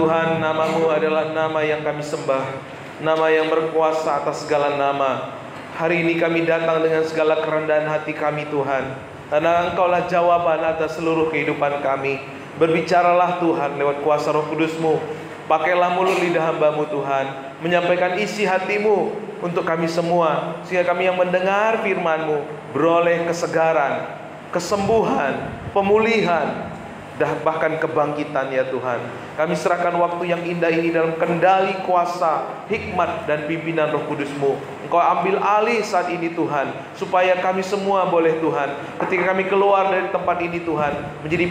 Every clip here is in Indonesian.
Tuhan, nama-Mu adalah nama yang kami sembah, nama yang berkuasa atas segala nama. Hari ini kami datang dengan segala kerendahan hati kami Tuhan, karena Engkaulah jawaban atas seluruh kehidupan kami. Berbicaralah Tuhan lewat kuasa Roh Kudus-Mu. Pakailah mulut lidah hamba-Mu Tuhan, menyampaikan isi hati-Mu untuk kami semua, sehingga kami yang mendengar firman-Mu beroleh kesegaran, kesembuhan, pemulihan, bahkan kebangkitan ya Tuhan. Kami serahkan waktu yang indah ini dalam kendali kuasa, hikmat dan pimpinan Roh Kudus-Mu. Engkau ambil alih saat ini Tuhan, supaya kami semua boleh Tuhan, ketika kami keluar dari tempat ini Tuhan, menjadi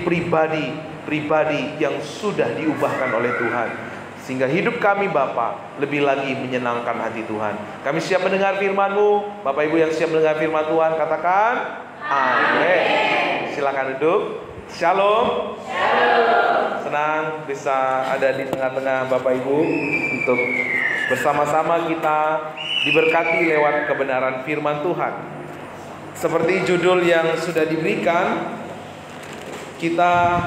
pribadi yang sudah diubahkan oleh Tuhan, sehingga hidup kami Bapa lebih lagi menyenangkan hati Tuhan. Kami siap mendengar firman-Mu. Bapak Ibu yang siap mendengar firman Tuhan, katakan amin. Silakan duduk. Shalom. Senang bisa ada di tengah-tengah Bapak Ibu untuk bersama-sama kita diberkati lewat kebenaran firman Tuhan. Seperti judul yang sudah diberikan, kita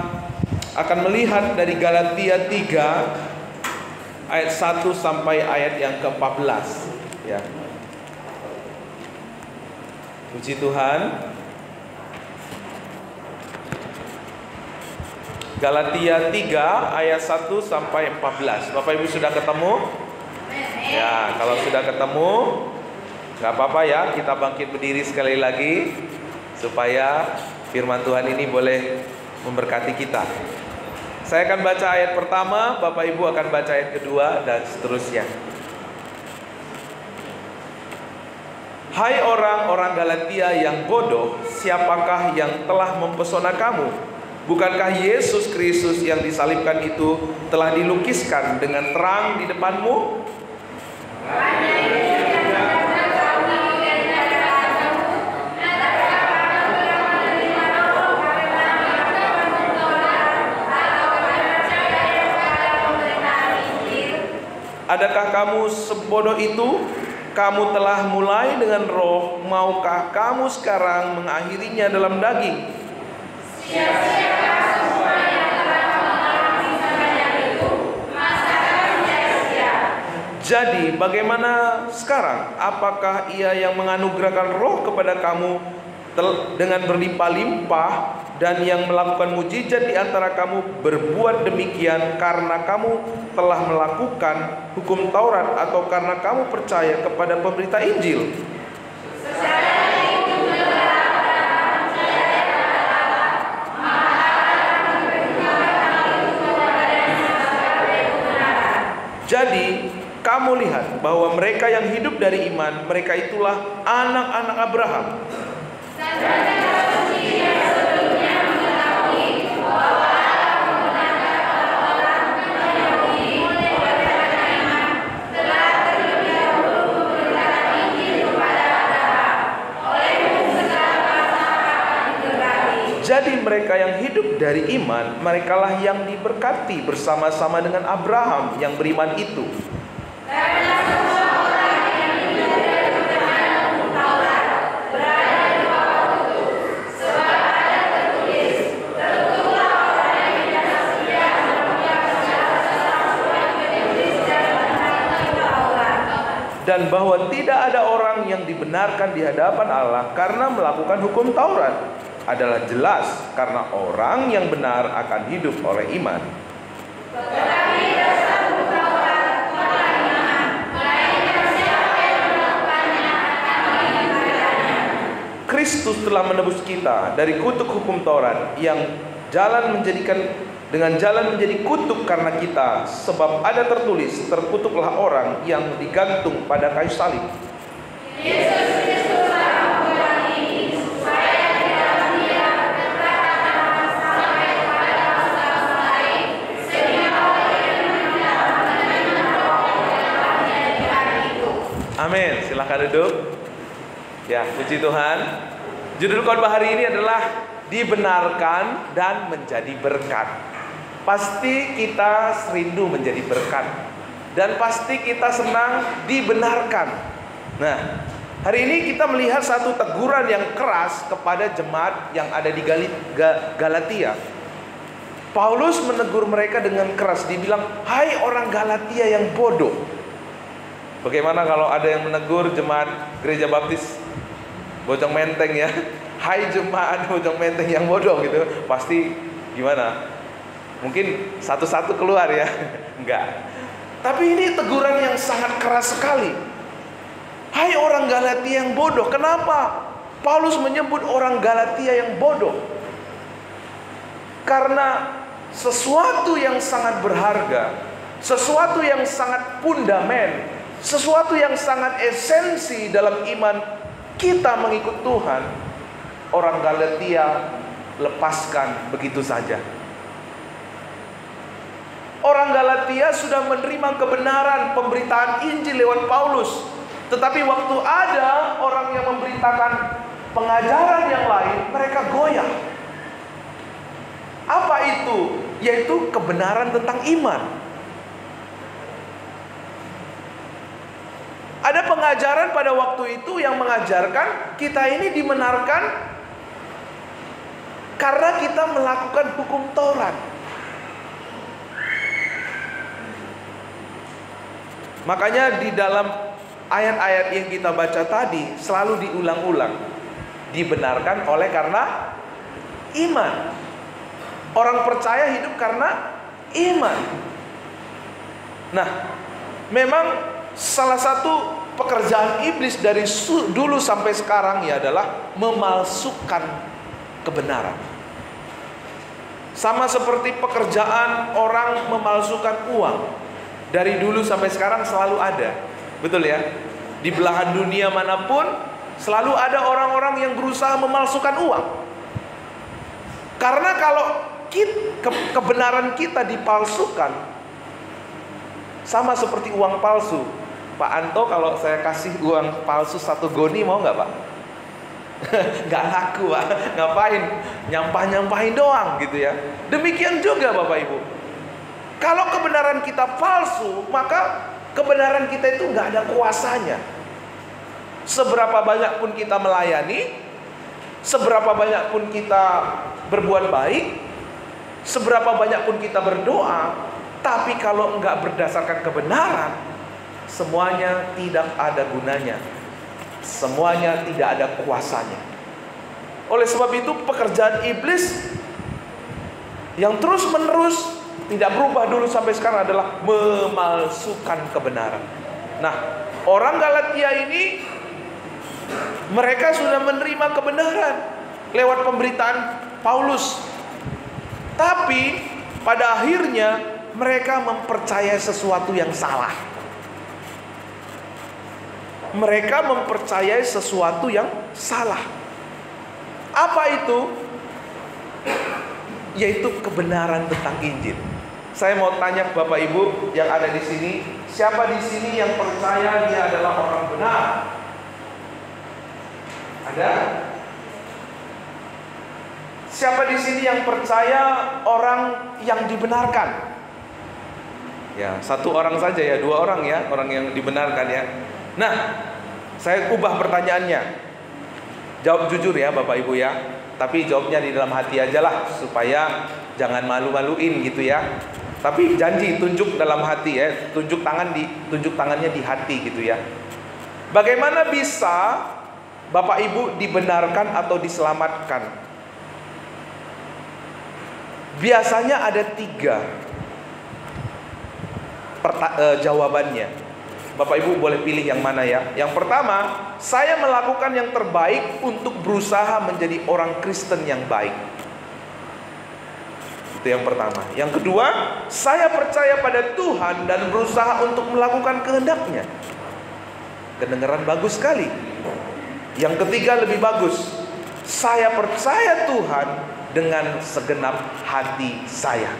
akan melihat dari Galatia 3 ayat 1 sampai ayat yang ke-14 ya. Puji Tuhan. Galatia 3 ayat 1 sampai 14. Bapak Ibu sudah ketemu? Ya, kalau sudah ketemu, gak apa-apa ya, kita bangkit berdiri sekali lagi supaya firman Tuhan ini boleh memberkati kita. Saya akan baca ayat pertama, Bapak Ibu akan baca ayat kedua, dan seterusnya. Hai orang-orang Galatia yang bodoh, siapakah yang telah mempesona kamu? Bukankah Yesus Kristus yang disalibkan itu telah dilukiskan dengan terang di depanmu? Adakah kamu sebodoh itu? Kamu telah mulai dengan roh, maukah kamu sekarang mengakhirinya dalam daging? Jadi bagaimana sekarang? Apakah Ia yang menganugerahkan roh kepada kamu dengan berlimpah-limpah, dan yang melakukan mujizat di antara kamu berbuat demikian karena kamu telah melakukan hukum Taurat atau karena kamu percaya kepada pemberita Injil? Jadi kamu lihat bahwa mereka yang hidup dari iman, mereka itulah anak-anak Abraham. Jadi mereka yang hidup dari iman, merekalah yang diberkati bersama-sama dengan Abraham yang beriman itu. Dan bahwa tidak ada orang yang dibenarkan di hadapan Allah karena melakukan hukum Taurat adalah jelas, karena orang yang benar akan hidup oleh iman. Kristus telah menebus kita dari kutuk hukum Taurat yang dengan jalan menjadi kutuk karena kita, sebab ada tertulis, terkutuklah orang yang digantung pada kayu salib. Amin. Silahkan duduk. Ya, puji Tuhan. Judul khotbah hari ini adalah dibenarkan dan menjadi berkat. Pasti kita rindu menjadi berkat, dan pasti kita senang dibenarkan. Nah, hari ini kita melihat satu teguran yang keras kepada jemaat yang ada di Galatia. Paulus menegur mereka dengan keras. Dibilang, hai orang Galatia yang bodoh. Bagaimana kalau ada yang menegur jemaat gereja baptis Bojong Menteng ya, hai jemaat Bojong Menteng yang bodoh gitu, pasti gimana? Mungkin satu-satu keluar ya. Enggak. Tapi ini teguran yang sangat keras sekali. Hai orang Galatia yang bodoh. Kenapa Paulus menyebut orang Galatia yang bodoh? Karena sesuatu yang sangat berharga, sesuatu yang sangat fundament, sesuatu yang sangat esensi dalam iman kita mengikut Tuhan, orang Galatia lepaskan begitu saja. Orang Galatia sudah menerima kebenaran pemberitaan Injil lewat Paulus, tetapi waktu ada orang yang memberitakan pengajaran yang lain, mereka goyah. Apa itu? Yaitu kebenaran tentang iman. Ada pengajaran pada waktu itu yang mengajarkan kita ini dibenarkan karena kita melakukan hukum Taurat. Makanya di dalam ayat-ayat yang kita baca tadi selalu diulang-ulang. Dibenarkan oleh karena iman. Orang percaya hidup karena iman. Nah, memang salah satu pekerjaan iblis dari dulu sampai sekarang ya adalah memalsukan kebenaran. Sama seperti pekerjaan orang memalsukan uang. Dari dulu sampai sekarang selalu ada. Betul ya? Di belahan dunia manapun selalu ada orang-orang yang berusaha memalsukan uang. Karena kalau kebenaran kita dipalsukan, sama seperti uang palsu. Pak Anto kalau saya kasih uang palsu 1 goni mau nggak Pak? Nggak laku Pak. Ngapain? Nyampah-nyampahin doang gitu ya. Demikian juga Bapak Ibu. Kalau kebenaran kita palsu, maka kebenaran kita itu nggak ada kuasanya. Seberapa banyak pun kita melayani, seberapa banyak pun kita berbuat baik, seberapa banyak pun kita berdoa, tapi kalau enggak berdasarkan kebenaran, semuanya tidak ada gunanya. Semuanya tidak ada kuasanya. Oleh sebab itu pekerjaan iblis yang terus menerus tidak berubah dulu sampai sekarang adalah memalsukan kebenaran. Nah, orang Galatia ini mereka sudah menerima kebenaran lewat pemberitaan Paulus. Tapi pada akhirnya mereka mempercayai sesuatu yang salah. Mereka mempercayai sesuatu yang salah. Apa itu? Yaitu kebenaran tentang Injil. Saya mau tanya Bapak Ibu yang ada di sini, siapa di sini yang percaya dia adalah orang benar? Ada? Siapa di sini yang percaya orang yang dibenarkan? Ya, 1 orang saja ya, 2 orang ya, orang yang dibenarkan ya. Nah, saya ubah pertanyaannya. Jawab jujur ya Bapak Ibu ya. Tapi jawabnya di dalam hati aja lah, supaya jangan malu-maluin gitu ya. Tapi janji tunjuk dalam hati ya, tunjuk tangannya di hati gitu ya. Bagaimana bisa Bapak Ibu dibenarkan atau diselamatkan? Biasanya ada 3 jawabannya. Bapak Ibu boleh pilih yang mana ya. Yang pertama, saya melakukan yang terbaik untuk berusaha menjadi orang Kristen yang baik. Itu yang pertama. Yang kedua, saya percaya pada Tuhan dan berusaha untuk melakukan kehendak-Nya. Kedengaran bagus sekali. Yang ketiga lebih bagus. Saya percaya Tuhan dengan segenap hati saya.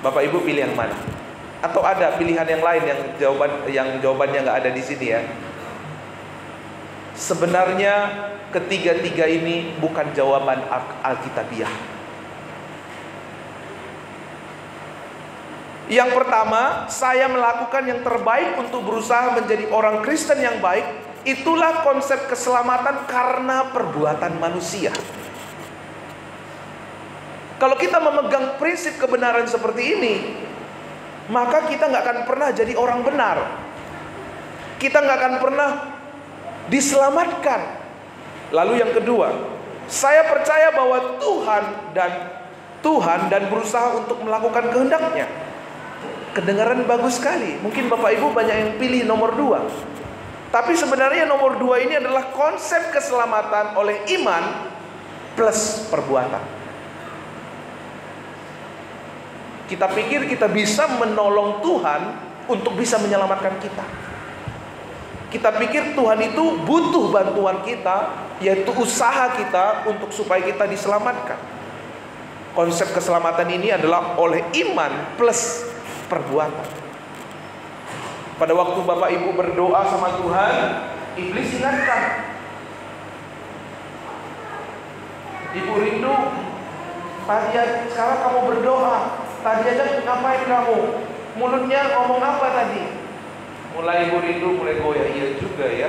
Bapak Ibu pilih yang mana? Atau ada pilihan yang lain yang jawabannya nggak ada di sini ya? Sebenarnya ketiga-tiga ini bukan jawaban Alkitabiah. Yang pertama, saya melakukan yang terbaik untuk berusaha menjadi orang Kristen yang baik. Itulah konsep keselamatan karena perbuatan manusia. Kalau kita memegang prinsip kebenaran seperti ini, maka kita nggak akan pernah jadi orang benar. Kita nggak akan pernah diselamatkan. Lalu yang kedua, saya percaya bahwa Tuhan dan berusaha untuk melakukan kehendak-Nya. Kedengaran bagus sekali. Mungkin Bapak Ibu banyak yang pilih nomor 2. Tapi sebenarnya nomor 2 ini adalah konsep keselamatan oleh iman plus perbuatan. Kita pikir kita bisa menolong Tuhan untuk bisa menyelamatkan kita. Kita pikir Tuhan itu butuh bantuan kita, yaitu usaha kita untuk supaya kita diselamatkan. Konsep keselamatan ini adalah oleh iman plus perbuatan. Pada waktu Bapak Ibu berdoa sama Tuhan, iblis ingatkan, Ibu rindu, sekarang kamu berdoa. Tadi aja ngapain kamu? Mulutnya ngomong apa tadi? Mulai Ibu rindu mulai goyah. Iya juga ya.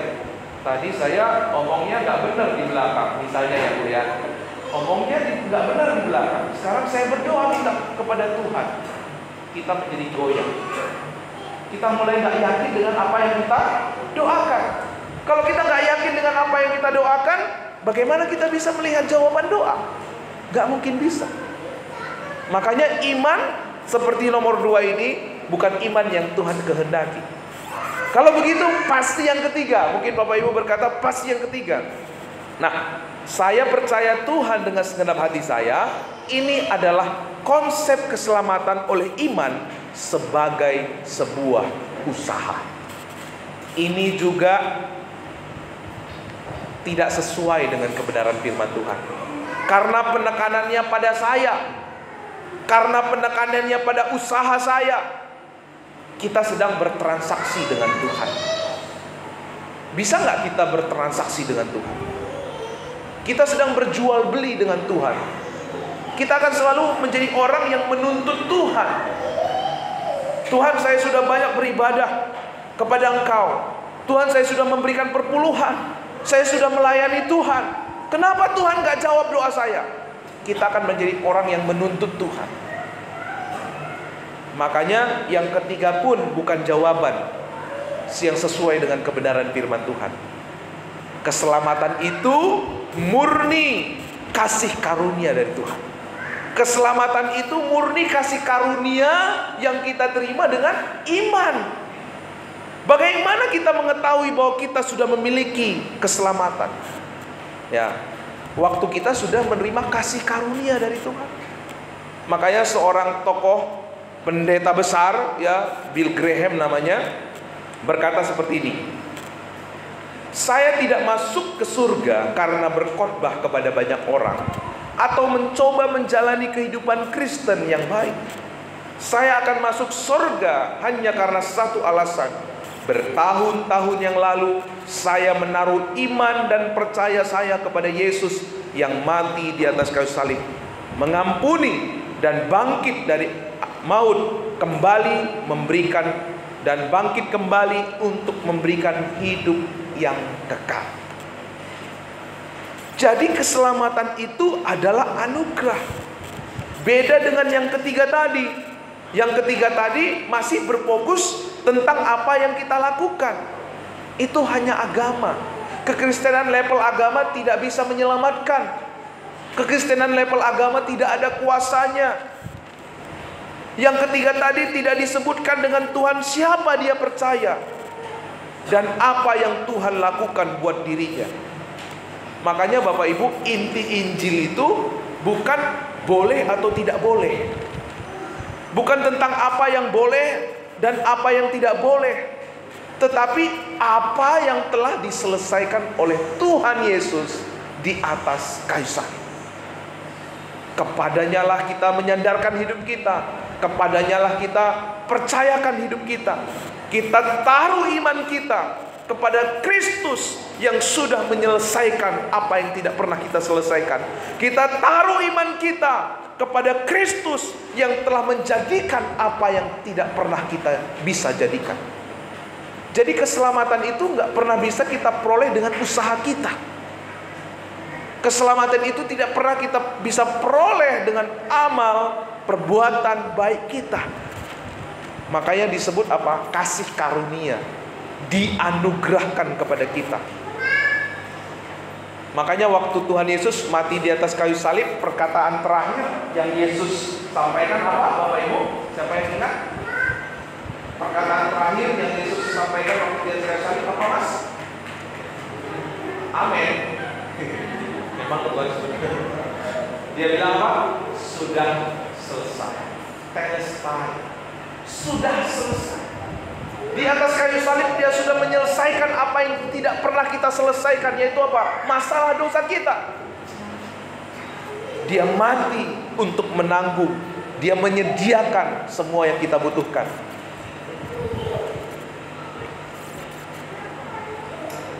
Tadi saya ngomongnya nggak benar di belakang, misalnya ya Bu ya. Ngomongnya nggak benar di belakang. Sekarang saya berdoa minta kepada Tuhan. Kita menjadi goyah. Kita mulai nggak yakin dengan apa yang kita doakan. Kalau kita nggak yakin dengan apa yang kita doakan, bagaimana kita bisa melihat jawaban doa? Nggak mungkin bisa. Makanya iman seperti nomor 2 ini bukan iman yang Tuhan kehendaki. Kalau begitu pasti yang ketiga. Mungkin Bapak Ibu berkata pasti yang ketiga. Nah, saya percaya Tuhan dengan segenap hati saya. Ini adalah konsep keselamatan oleh iman sebagai sebuah usaha. Ini juga tidak sesuai dengan kebenaran firman Tuhan. Karena penekanannya pada saya, karena penekanannya pada usaha saya, kita sedang bertransaksi dengan Tuhan. Bisa nggak kita bertransaksi dengan Tuhan? Kita sedang berjual beli dengan Tuhan. Kita akan selalu menjadi orang yang menuntut Tuhan. Tuhan, saya sudah banyak beribadah kepada Engkau. Tuhan, saya sudah memberikan perpuluhan. Saya sudah melayani Tuhan. Kenapa Tuhan nggak jawab doa saya? Kita akan menjadi orang yang menuntut Tuhan. Makanya yang ketiga pun bukan jawaban yang sesuai dengan kebenaran firman Tuhan. Keselamatan itu murni kasih karunia dari Tuhan. Keselamatan itu murni kasih karunia yang kita terima dengan iman. Bagaimana kita mengetahui bahwa kita sudah memiliki keselamatan? Ya, waktu kita sudah menerima kasih karunia dari Tuhan. Makanya seorang tokoh pendeta besar, ya, Bill Graham namanya, berkata seperti ini. Saya tidak masuk ke surga karena berkhotbah kepada banyak orang atau mencoba menjalani kehidupan Kristen yang baik. Saya akan masuk surga hanya karena satu alasan. Bertahun-tahun yang lalu saya menaruh iman dan percaya saya kepada Yesus yang mati di atas kayu salib, mengampuni dan bangkit dari maut, kembali memberikan dan bangkit kembali untuk memberikan hidup yang kekal. Jadi keselamatan itu adalah anugerah. Beda dengan yang ketiga tadi. Yang ketiga tadi masih berfokus tentang apa yang kita lakukan. Itu hanya agama. Kekristenan level agama tidak bisa menyelamatkan. Kekristenan level agama tidak ada kuasanya. Yang ketiga tadi tidak disebutkan dengan Tuhan siapa dia percaya dan apa yang Tuhan lakukan buat dirinya. Makanya Bapak Ibu, inti Injil itu bukan boleh atau tidak boleh. Bukan tentang apa yang boleh dan apa yang tidak boleh, tetapi apa yang telah diselesaikan oleh Tuhan Yesus di atas kayu salib. Kepadanya lah kita menyandarkan hidup kita. Kepadanya lah kita percayakan hidup kita. Kita taruh iman kita kepada Kristus yang sudah menyelesaikan apa yang tidak pernah kita selesaikan. Kita taruh iman kita kepada Kristus yang telah menjadikan apa yang tidak pernah kita bisa jadikan. Jadi keselamatan itu nggak pernah bisa kita peroleh dengan usaha kita. Keselamatan itu tidak pernah kita bisa peroleh dengan amal perbuatan baik kita. Makanya disebut apa? Kasih karunia, dianugerahkan kepada kita. Makanya waktu Tuhan Yesus mati di atas kayu salib, perkataan terakhir yang Yesus sampaikan apa, Bapak Ibu? Siapa yang ingat? Perkataan terakhir yang Yesus sampaikan waktu di atas kayu salib apa, Mas? Amin. Memang Tuhan sebenarnya. Dia bilang apa? Sudah selesai. Tetelestai. Sudah selesai. Di atas kayu salib dia sudah menyelesaikan apa yang tidak pernah kita selesaikan, yaitu apa? Masalah dosa kita. Dia mati untuk menanggung. Dia menyediakan semua yang kita butuhkan.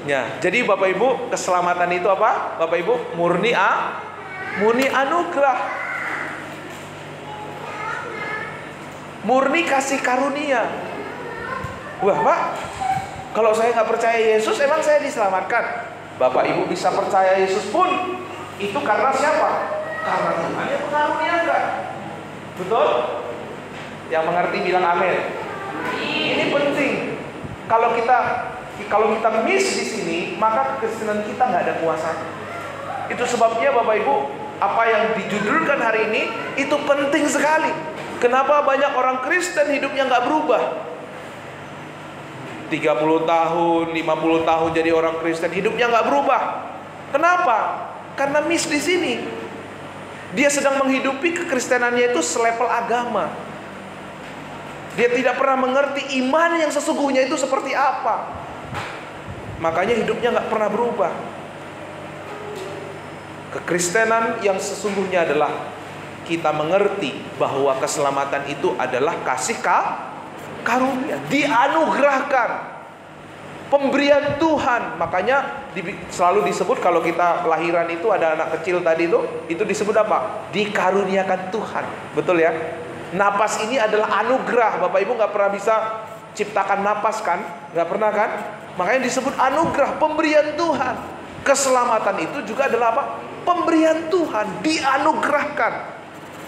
Ya, jadi Bapak Ibu, keselamatan itu apa? Bapak Ibu, murni anugerah. Murni kasih karunia. Wah, Pak, kalau saya nggak percaya Yesus, emang saya diselamatkan? Bapak Ibu bisa percaya Yesus pun itu karena siapa? Karena Tuhan yang mengaruniakan. Betul? Yang mengerti bilang amin. Ini penting. Kalau kita miss di sini, maka kekristenan kita nggak ada kuasa. Itu sebabnya Bapak Ibu, apa yang dijudulkan hari ini itu penting sekali. Kenapa banyak orang Kristen hidupnya nggak berubah? 30 tahun, 50 tahun jadi orang Kristen, hidupnya nggak berubah. Kenapa? Karena miss di sini. Dia sedang menghidupi kekristenannya itu selevel agama. Dia tidak pernah mengerti iman yang sesungguhnya itu seperti apa. Makanya hidupnya nggak pernah berubah. Kekristenan yang sesungguhnya adalah kita mengerti bahwa keselamatan itu adalah kasih karunia, dianugerahkan, pemberian Tuhan. Makanya selalu disebut kalau kita lahiran itu ada anak kecil tadi itu disebut apa? Dikaruniakan Tuhan. Betul ya? Napas ini adalah anugerah. Bapak Ibu nggak pernah bisa ciptakan napas kan? Nggak pernah kan? Makanya disebut anugerah, pemberian Tuhan. Keselamatan itu juga adalah apa? Pemberian Tuhan, dianugerahkan.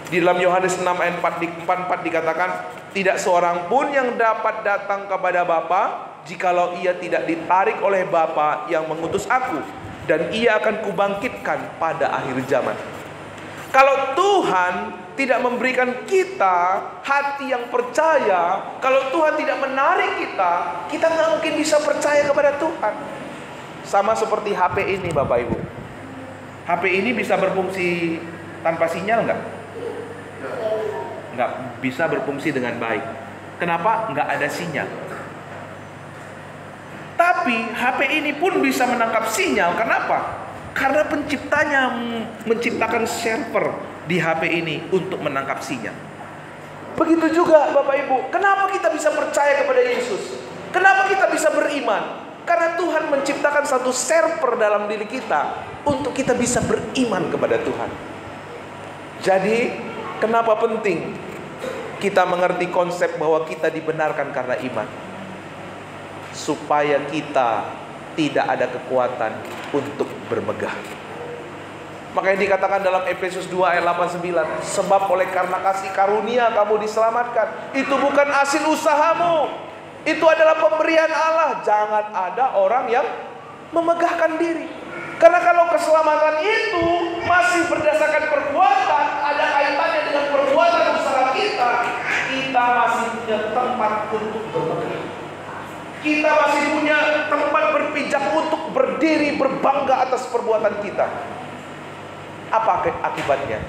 Di dalam Yohanes 6 ayat 44 dikatakan, tidak seorang pun yang dapat datang kepada Bapa jikalau ia tidak ditarik oleh Bapa yang mengutus aku, dan ia akan kubangkitkan pada akhir zaman. Kalau Tuhan tidak memberikan kita hati yang percaya, kalau Tuhan tidak menarik kita nggak mungkin bisa percaya kepada Tuhan. Sama seperti HP ini Bapak Ibu. HP ini bisa berfungsi tanpa sinyal nggak? Nggak bisa berfungsi dengan baik. Kenapa? Nggak ada sinyal. Tapi HP ini pun bisa menangkap sinyal. Kenapa? Karena penciptanya menciptakan server di HP ini untuk menangkap sinyal. Begitu juga Bapak Ibu, kenapa kita bisa percaya kepada Yesus? Kenapa kita bisa beriman? Karena Tuhan menciptakan satu server dalam diri kita untuk kita bisa beriman kepada Tuhan. Jadi kenapa penting kita mengerti konsep bahwa kita dibenarkan karena iman? Supaya kita tidak ada kekuatan untuk bermegah. Makanya dikatakan dalam Efesus 2 ayat 89, sebab oleh karena kasih karunia kamu diselamatkan. Itu bukan hasil usahamu, itu adalah pemberian Allah. Jangan ada orang yang memegahkan diri. Karena kalau keselamatan itu masih berdasarkan perbuatan, ada kaitannya dengan perbuatan usaha kita masih punya tempat untuk bermegah. Kita masih punya tempat berpijak untuk berdiri berbangga atas perbuatan kita. Apa akibatnya?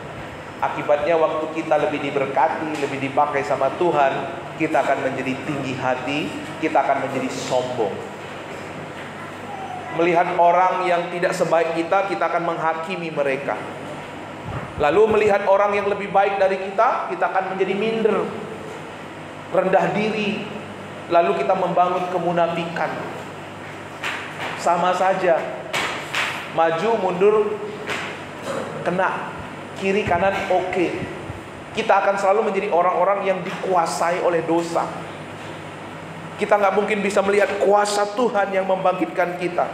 Akibatnya waktu kita lebih diberkati, lebih dipakai sama Tuhan, kita akan menjadi tinggi hati, kita akan menjadi sombong. Melihat orang yang tidak sebaik kita akan menghakimi mereka. Lalu melihat orang yang lebih baik dari kita akan menjadi minder, rendah diri. Lalu kita membangun kemunafikan. Sama saja, maju mundur kena, kiri kanan oke. Kita akan selalu menjadi orang-orang yang dikuasai oleh dosa. Kita nggak mungkin bisa melihat kuasa Tuhan yang membangkitkan kita.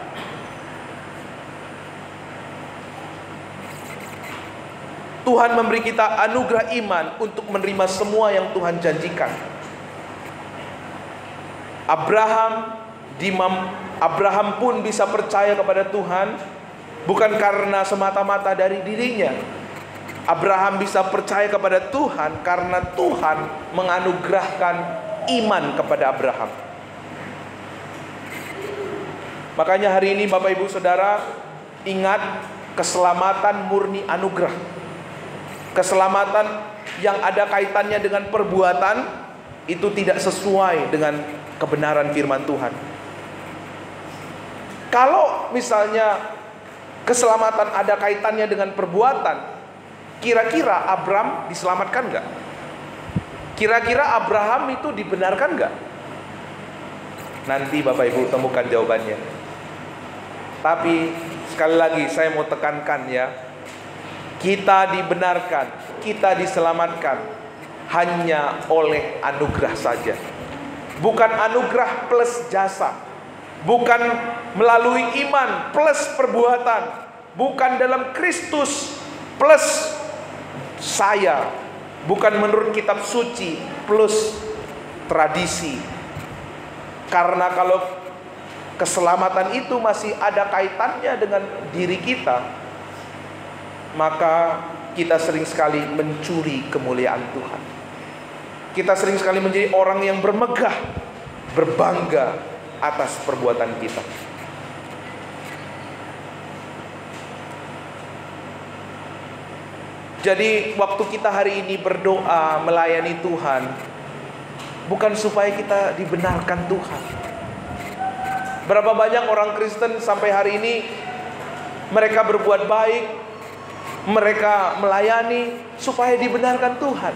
Tuhan memberi kita anugerah iman untuk menerima semua yang Tuhan janjikan. Abraham pun bisa percaya kepada Tuhan bukan karena semata-mata dari dirinya. Abraham bisa percaya kepada Tuhan karena Tuhan menganugerahkan iman kepada Abraham. Makanya hari ini Bapak Ibu Saudara, ingat, keselamatan murni anugerah. Keselamatan yang ada kaitannya dengan perbuatan itu tidak sesuai dengan kebenaran firman Tuhan. Kalau misalnya keselamatan ada kaitannya dengan perbuatan, kira-kira Abraham diselamatkan nggak? Kira-kira Abraham itu dibenarkan nggak? Nanti Bapak Ibu temukan jawabannya. Tapi sekali lagi saya mau tekankan ya, kita dibenarkan, kita diselamatkan hanya oleh anugerah saja. Bukan anugerah plus jasa. Bukan melalui iman plus perbuatan. Bukan dalam Kristus plus saya. Bukan menurut kitab suci plus tradisi. Karena kalau keselamatan itu masih ada kaitannya dengan diri kita, maka kita sering sekali mencuri kemuliaan Tuhan. Kita sering sekali menjadi orang yang bermegah, berbangga atas perbuatan kita. Jadi waktu kita hari ini berdoa melayani Tuhan, bukan supaya kita dibenarkan Tuhan. Berapa banyak orang Kristen sampai hari ini mereka berbuat baik, mereka melayani supaya dibenarkan Tuhan.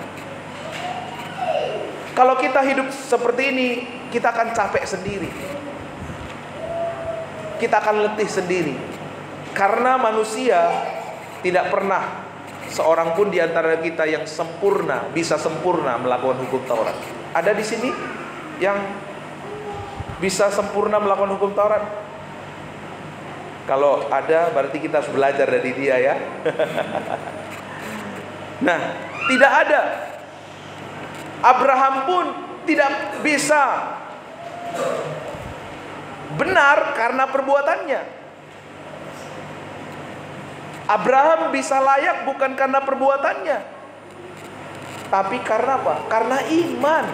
Kalau kita hidup seperti ini, kita akan capek sendiri. Kita akan letih sendiri. Karena manusia tidak pernah seorang pun di antara kita yang sempurna, bisa sempurna melakukan hukum Taurat. Ada di sini yang bisa sempurna melakukan hukum Taurat? Kalau ada, berarti kita harus belajar dari dia ya. Nah, tidak ada. Abraham pun tidak bisa benar karena perbuatannya. Abraham bisa layak bukan karena perbuatannya, tapi karena apa? Karena iman.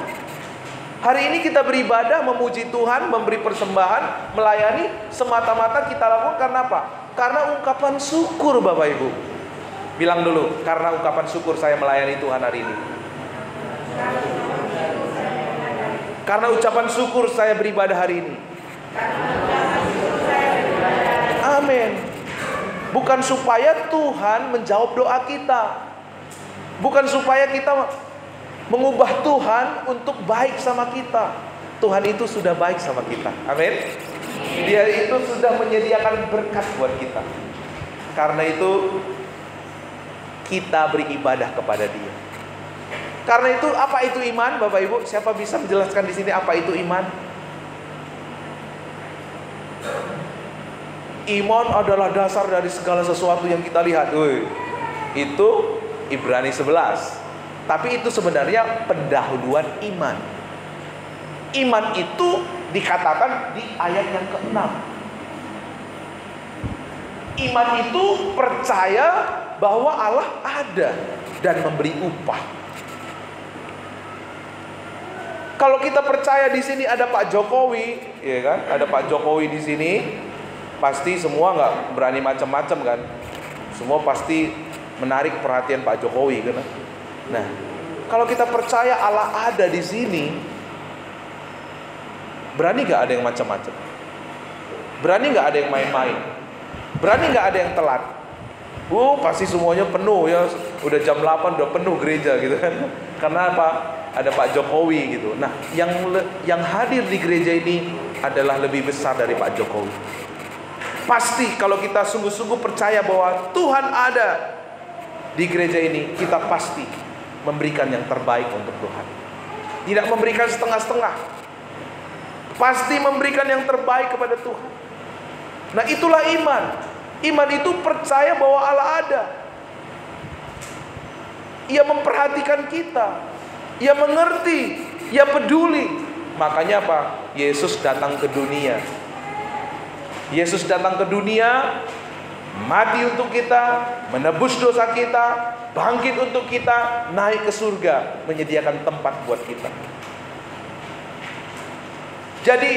Hari ini kita beribadah, memuji Tuhan, memberi persembahan, melayani, semata-mata kita lakukan karena apa? Karena ungkapan syukur, Bapak Ibu. Bilang dulu, karena ungkapan syukur saya melayani Tuhan hari ini. Karena ucapan syukur saya beribadah hari ini. Amin. Bukan supaya Tuhan menjawab doa kita, bukan supaya kita mengubah Tuhan untuk baik sama kita. Tuhan itu sudah baik sama kita. Amin. Dia itu sudah menyediakan berkat buat kita. Karena itu kita beribadah kepada Dia. Karena itu, apa itu iman, Bapak Ibu? Siapa bisa menjelaskan di sini apa itu iman? Iman adalah dasar dari segala sesuatu yang kita lihat. Itu Ibrani 11. Tapi itu sebenarnya pendahuluan iman. Iman itu dikatakan di ayat yang ke-6. Iman itu percaya bahwa Allah ada dan memberi upah. Kalau kita percaya di sini ada Pak Jokowi, ya kan? Ada Pak Jokowi di sini, pasti semua nggak berani macam-macam kan? Semua pasti menarik perhatian Pak Jokowi kan? Nah, kalau kita percaya Allah ada di sini, berani nggak ada yang macam-macam? Berani nggak ada yang main-main? Berani nggak ada yang telat? Pasti semuanya penuh ya. Udah jam 8 udah penuh gereja gitu kan? Karena apa? Ada Pak Jokowi gitu. Nah, yang hadir di gereja ini adalah lebih besar dari Pak Jokowi. Pasti kalau kita sungguh-sungguh percaya bahwa Tuhan ada di gereja ini, kita pasti memberikan yang terbaik untuk Tuhan. Tidak memberikan setengah-setengah. Pasti memberikan yang terbaik kepada Tuhan. Nah, itulah iman. Iman itu percaya bahwa Allah ada. Ia memperhatikan kita. Ia mengerti, Ia peduli. Makanya apa? Yesus datang ke dunia. Yesus datang ke dunia, mati untuk kita, menebus dosa kita, bangkit untuk kita, naik ke surga, menyediakan tempat buat kita. Jadi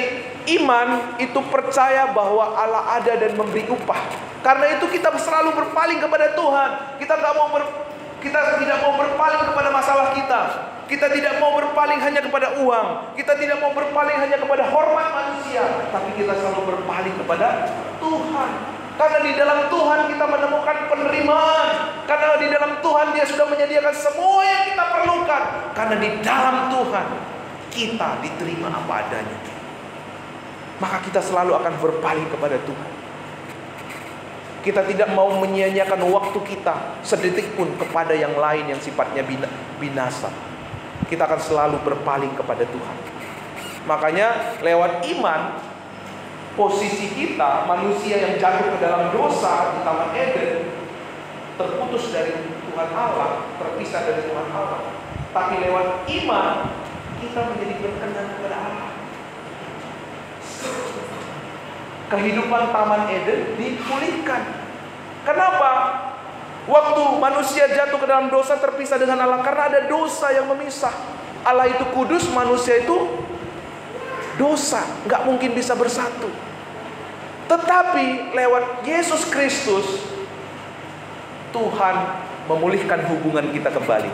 iman itu percaya bahwa Allah ada dan memberi upah. Karena itu kita selalu berpaling kepada Tuhan. Kita tidak mau berpaling kepada masalah kita. Kita tidak mau berpaling hanya kepada uang. Kita tidak mau berpaling hanya kepada hormat manusia. Tapi kita selalu berpaling kepada Tuhan. Karena di dalam Tuhan kita menemukan penerimaan. Karena di dalam Tuhan Dia sudah menyediakan semua yang kita perlukan. Karena di dalam Tuhan kita diterima apa adanya. Maka kita selalu akan berpaling kepada Tuhan. Kita tidak mau menyia-nyiakan waktu kita sedetik pun kepada yang lain yang sifatnya binasa. Kita akan selalu berpaling kepada Tuhan. Makanya lewat iman, posisi kita, manusia yang jatuh ke dalam dosa di Taman Eden, terputus dari Tuhan Allah, terpisah dari Tuhan Allah. Tapi lewat iman, kita menjadi berkenan kepada Allah. Kehidupan Taman Eden dipulihkan. Kenapa? Waktu manusia jatuh ke dalam dosa, terpisah dengan Allah, karena ada dosa yang memisah. Allah itu kudus, manusia itu dosa, nggak mungkin bisa bersatu. Tetapi lewat Yesus Kristus, Tuhan memulihkan hubungan kita kembali.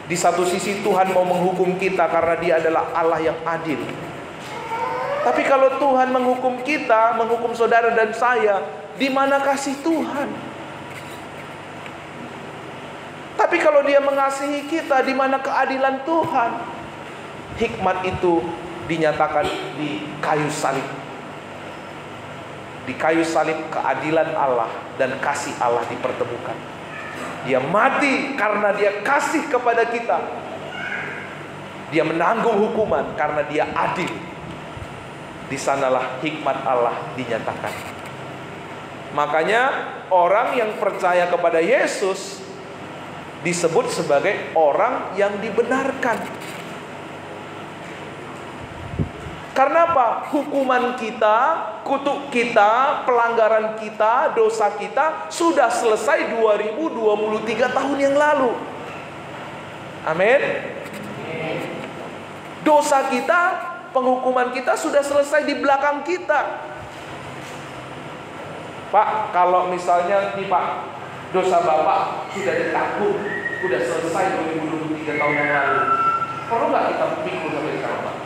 Di satu sisi Tuhan mau menghukum kita karena Dia adalah Allah yang adil. Tapi kalau Tuhan menghukum kita, menghukum saudara dan saya, di mana kasih Tuhan? Tapi kalau Dia mengasihi kita, di mana keadilan Tuhan? Hikmat itu dinyatakan di kayu salib. Di kayu salib keadilan Allah dan kasih Allah dipertemukan. Dia mati karena Dia kasih kepada kita. Dia menanggung hukuman karena Dia adil. Di sanalah hikmat Allah dinyatakan. Makanya orang yang percaya kepada Yesus disebut sebagai orang yang dibenarkan. Karena apa? Hukuman kita, kutuk kita, pelanggaran kita, dosa kita sudah selesai 2023 tahun yang lalu. Amin. Dosa kita, penghukuman kita sudah selesai di belakang kita. Pak, kalau misalnya nih Pak, dosa Bapak sudah ditanggung, sudah selesai 2023 tahun yang lalu, perlu nggak kita pikul sampai sekarang Pak?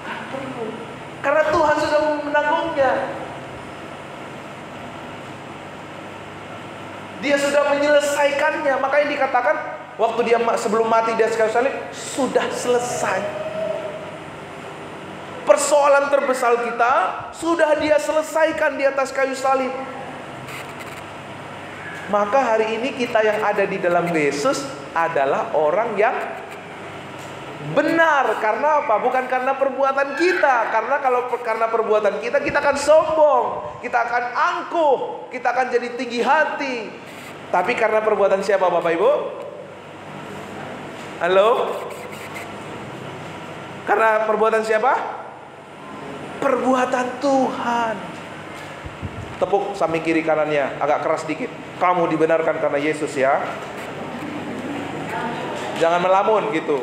Nggak perlu, karena Tuhan sudah menanggungnya. Dia sudah menyelesaikannya. Makanya dikatakan waktu Dia sebelum mati di atas kayu salib sudah selesai. Persoalan terbesar kita sudah Dia selesaikan di atas kayu salib. Maka hari ini kita yang ada di dalam Yesus adalah orang yang benar. Karena apa? Bukan karena perbuatan kita. Karena kalau karena perbuatan kita, kita akan sombong, kita akan angkuh, kita akan jadi tinggi hati. Tapi karena perbuatan siapa Bapak Ibu? Halo? Karena perbuatan siapa? Perbuatan Tuhan. Tepuk samping kiri kanannya, agak keras dikit. Kamu dibenarkan karena Yesus ya. Jangan melamun gitu.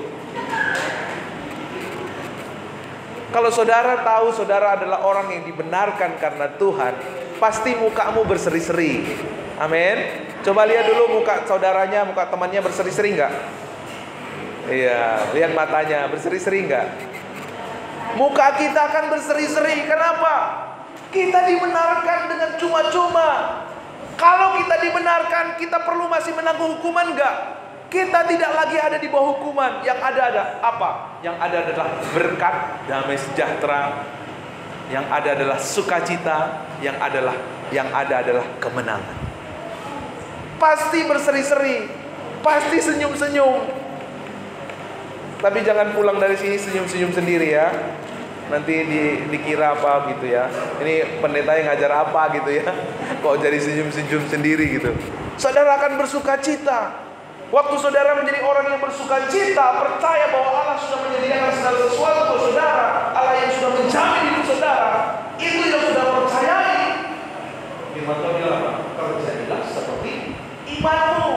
Kalau saudara tahu saudara adalah orang yang dibenarkan karena Tuhan, pasti mukamu berseri-seri. Amin. Coba lihat dulu muka saudaranya, muka temannya berseri-seri enggak? Iya, lihat matanya berseri-seri enggak? Muka kita akan berseri-seri. Kenapa? Kita dibenarkan dengan cuma-cuma. Kalau kita dibenarkan, kita perlu masih menanggung hukuman enggak? Kita tidak lagi ada di bawah hukuman. Yang ada apa? Yang ada adalah berkat, damai sejahtera. Yang ada adalah sukacita. Yang ada adalah kemenangan. Pasti berseri-seri, pasti senyum-senyum. Tapi jangan pulang dari sini senyum-senyum sendiri ya. Nanti dikira apa gitu ya. Ini pendeta yang ngajar apa gitu ya. Kok jadi senyum-senyum sendiri gitu. Saudara akan bersukacita. Waktu saudara menjadi orang yang bersuka cita, percaya bahwa Allah sudah menyediakan segala sesuatu buat saudara, Allah yang sudah menjamin hidup saudara, itu yang sudah percayai. Firman Tuhan bilang apa? Terjadilah seperti imanmu.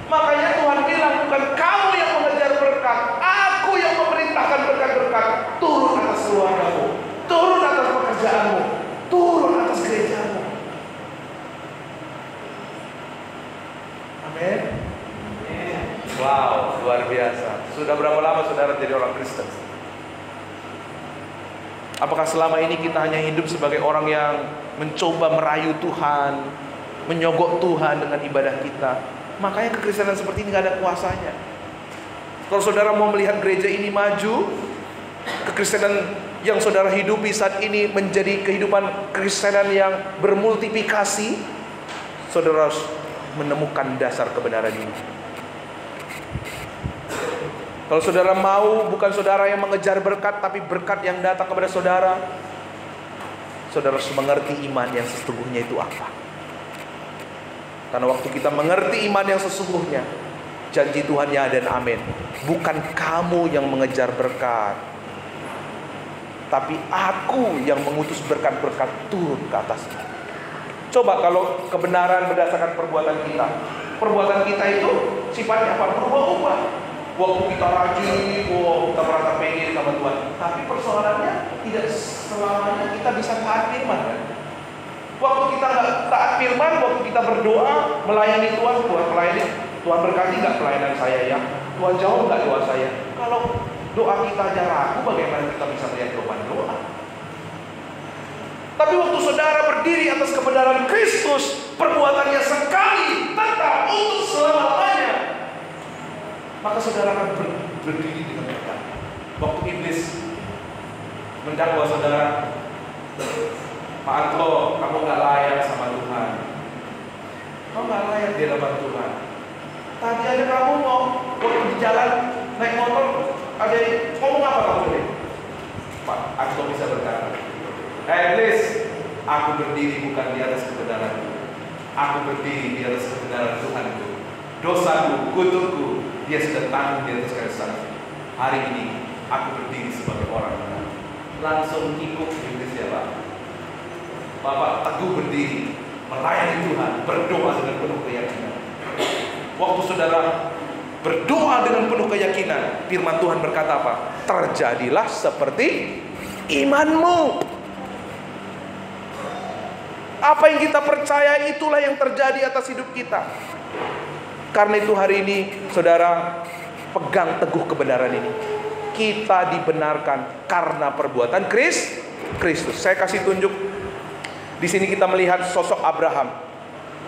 Makanya Tuhan bilang, bukan kamu yang mengejar berkat, aku yang memerintahkan berkat-berkat turun atas keluargamu, turun atas pekerjaanmu, turun atas gerejamu. Amin. Wow, luar biasa. Sudah berapa lama saudara jadi orang Kristen? Apakah selama ini kita hanya hidup sebagai orang yang mencoba merayu Tuhan, menyogok Tuhan dengan ibadah kita? Makanya kekristenan seperti ini gak ada kuasanya. Kalau saudara mau melihat gereja ini maju, kekristenan yang saudara hidupi saat ini menjadi kehidupan kekristenan yang bermultiplikasi, saudara harus menemukan dasar kebenaran ini. Kalau saudara mau, bukan saudara yang mengejar berkat, tapi berkat yang datang kepada saudara, saudara harus mengerti iman yang sesungguhnya itu apa. Karena waktu kita mengerti iman yang sesungguhnya, janji Tuhan ya dan amin. Bukan kamu yang mengejar berkat, tapi aku yang mengutus berkat-berkat turun ke atasmu. Coba kalau kebenaran berdasarkan perbuatan kita. Perbuatan kita itu sifatnya apa? Berubah-ubah. Waktu kita rajin, kita merasa pengen sama Tuhan. Tapi persoalannya tidak selamanya kita bisa taat firman kan? Waktu kita nggak taat firman, waktu kita berdoa melayani Tuhan, Tuhan melayani, Tuhan berkati nggak pelayanan saya ya? Tuhan jawab nggak doa saya? Kalau doa kita aja ragu, bagaimana kita bisa melihat jawaban doa? Tapi waktu saudara berdiri atas kebenaran Kristus, perbuatannya sekali, tetap untuk selama-lamanya, maka saudara akan berdiri dengan tegak. Waktu iblis mendakwa saudara, Pak Anto, kamu gak layak sama Tuhan. Kamu gak layak di hadapan Tuhan. Tadi aja kamu mau waktu di jalan naik motor, ada ngomong apa kamu ini? Pak Anto bisa berkata, iblis, aku berdiri bukan di atas kebenaran. Aku berdiri di atas kebenaran Tuhanku. Dosaku, kutukku, dia sudah tanggung di atas kayu salib. Hari ini aku berdiri sebagai orang benar. Langsung ikut iblis ya Pak. Bapak teguh berdiri, melayani Tuhan, berdoa dengan penuh keyakinan. Waktu saudara berdoa dengan penuh keyakinan, firman Tuhan berkata apa? Terjadilah seperti imanmu. Apa yang kita percaya itulah yang terjadi atas hidup kita. Karena itu hari ini saudara pegang teguh kebenaran ini. Kita dibenarkan karena perbuatan Kristus. Saya kasih tunjuk. Di sini kita melihat sosok Abraham.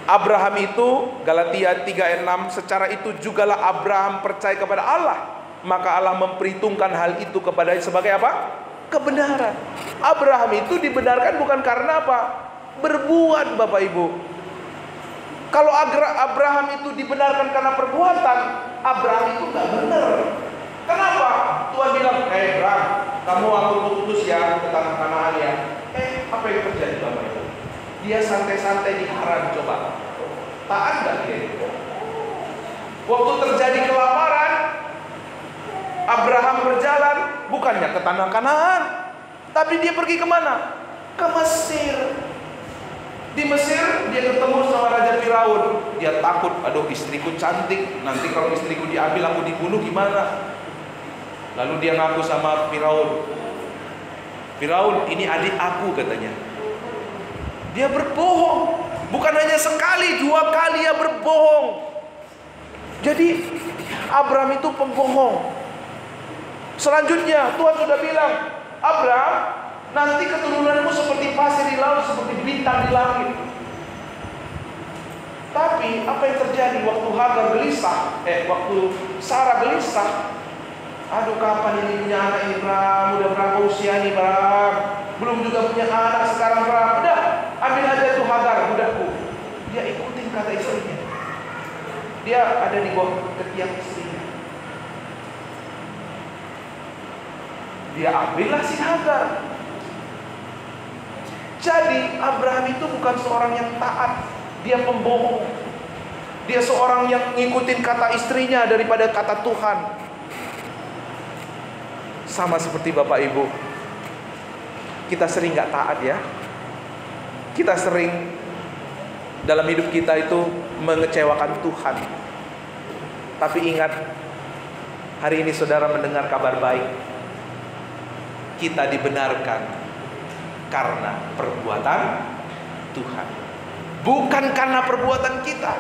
Abraham itu Galatia 3:6, secara itu jugalah Abraham percaya kepada Allah, maka Allah memperhitungkan hal itu kepada sebagai apa? Kebenaran. Abraham itu dibenarkan bukan karena apa? Berbuat, Bapak Ibu. Kalau Abraham itu dibenarkan karena perbuatan, Abraham itu nggak benar. Kenapa? Tuhan bilang, Abraham, kamu aku putus ya ke tanah Kanaan ya. Apa yang terjadi Bapak Ibu? Dia santai-santai di Haran, coba. Taat nggak dia? Waktu terjadi kelaparan, Abraham berjalan bukannya ke tanah Kanaan, tapi dia pergi kemana? Ke Mesir. Di Mesir dia ketemu sama Raja Firaun. Dia takut, aduh istriku cantik, nanti kalau istriku diambil aku dibunuh gimana? Lalu dia ngaku sama Firaun, Firaun ini adik aku katanya. Dia berbohong, bukan hanya sekali, 2 kali dia berbohong. Jadi Abraham itu pembohong. Selanjutnya Tuhan sudah bilang, Abraham, nanti keturunanmu seperti pasir di laut, seperti bintang di langit. Tapi apa yang terjadi waktu Hagar gelisah, waktu Sarah gelisah, aduh kapan ini punya anak ini Bram, udah berapa usia nih Bram, belum juga punya anak sekarang Bram, udah ambil aja tuh Hagar budakku. Dia ikutin kata istrinya, dia ada di bawah ketiak istrinya, dia ambillah si Hagar. Jadi Abraham itu bukan seorang yang taat, dia pembohong. Dia seorang yang ngikutin kata istrinya daripada kata Tuhan. Sama seperti Bapak Ibu, kita sering gak taat ya. Kita sering dalam hidup kita itu mengecewakan Tuhan. Tapi ingat, hari ini saudara mendengar kabar baik. Kita dibenarkan karena perbuatan Tuhan, bukan karena perbuatan kita.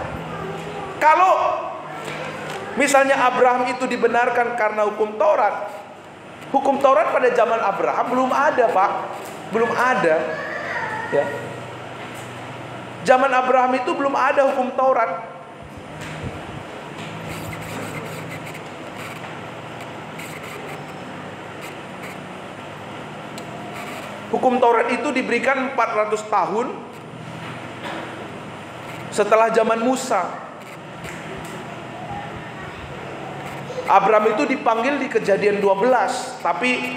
Kalau misalnya Abraham itu dibenarkan karena hukum Taurat, hukum Taurat pada zaman Abraham belum ada, Pak. Belum ada. Ya. Zaman Abraham itu belum ada hukum Taurat. Hukum Taurat itu diberikan 400 tahun setelah zaman Musa. Abraham itu dipanggil di Kejadian 12, tapi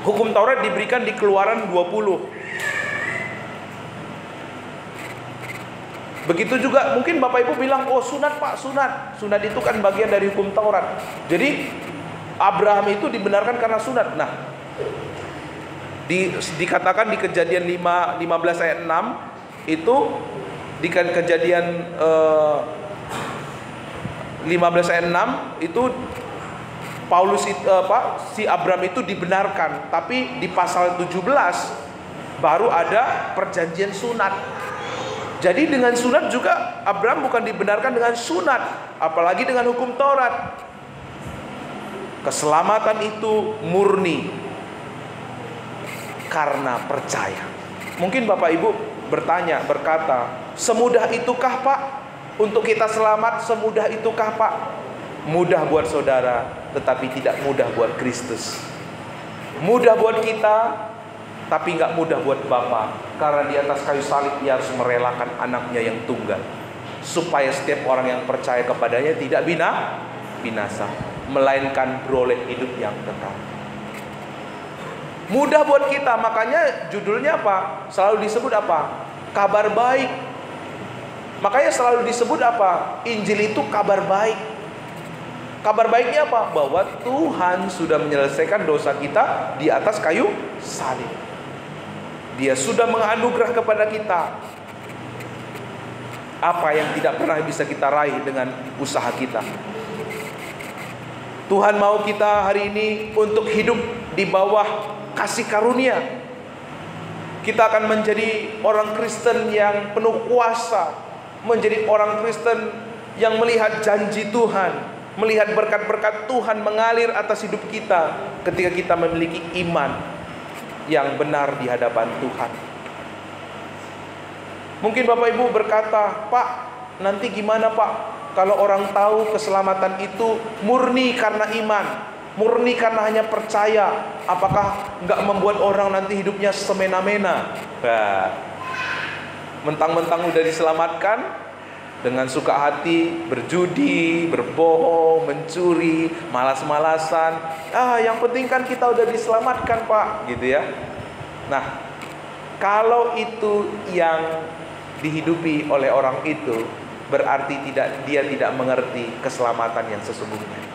hukum Taurat diberikan di Keluaran 20. Begitu juga mungkin Bapak Ibu bilang, oh sunat Pak, sunat. Sunat itu kan bagian dari hukum Taurat. Jadi Abraham itu dibenarkan karena sunat. Nah, dikatakan di Kejadian 15 ayat 6 itu, di Kejadian 15 ayat 6 itu Paulus si Abraham itu dibenarkan, tapi di pasal 17 baru ada perjanjian sunat. Jadi dengan sunat juga Abraham bukan dibenarkan dengan sunat, apalagi dengan hukum Taurat. Keselamatan itu murni karena percaya. Mungkin Bapak Ibu berkata, semudah itukah Pak untuk kita selamat? Semudah itukah Pak? Mudah buat saudara, tetapi tidak mudah buat Kristus. Mudah buat kita, tapi nggak mudah buat Bapa. Karena di atas kayu salib Ia harus merelakan anaknya yang tunggal, supaya setiap orang yang percaya kepadanya tidak binasa, melainkan beroleh hidup yang kekal. Mudah buat kita, makanya judulnya apa? Selalu disebut apa? Kabar baik. Makanya selalu disebut apa? Injil itu kabar baik. Kabar baiknya apa? Bahwa Tuhan sudah menyelesaikan dosa kita di atas kayu salib. Dia sudah menganugerah kepada kita apa yang tidak pernah bisa kita raih dengan usaha kita. Tuhan mau kita hari ini untuk hidup di bawah kasih karunia. Kita akan menjadi orang Kristen yang penuh kuasa, menjadi orang Kristen yang melihat janji Tuhan, melihat berkat-berkat Tuhan mengalir atas hidup kita ketika kita memiliki iman yang benar di hadapan Tuhan. Mungkin Bapak Ibu berkata, Pak, nanti gimana Pak kalau orang tahu keselamatan itu murni karena iman, murni karena hanya percaya? Apakah nggak membuat orang nanti hidupnya semena-mena? Mentang-mentang udah diselamatkan, dengan suka hati berjudi, berbohong, mencuri, malas-malasan. Yang penting kan kita udah diselamatkan Pak, gitu ya. Nah, kalau itu yang dihidupi oleh orang itu, berarti dia tidak mengerti keselamatan yang sesungguhnya.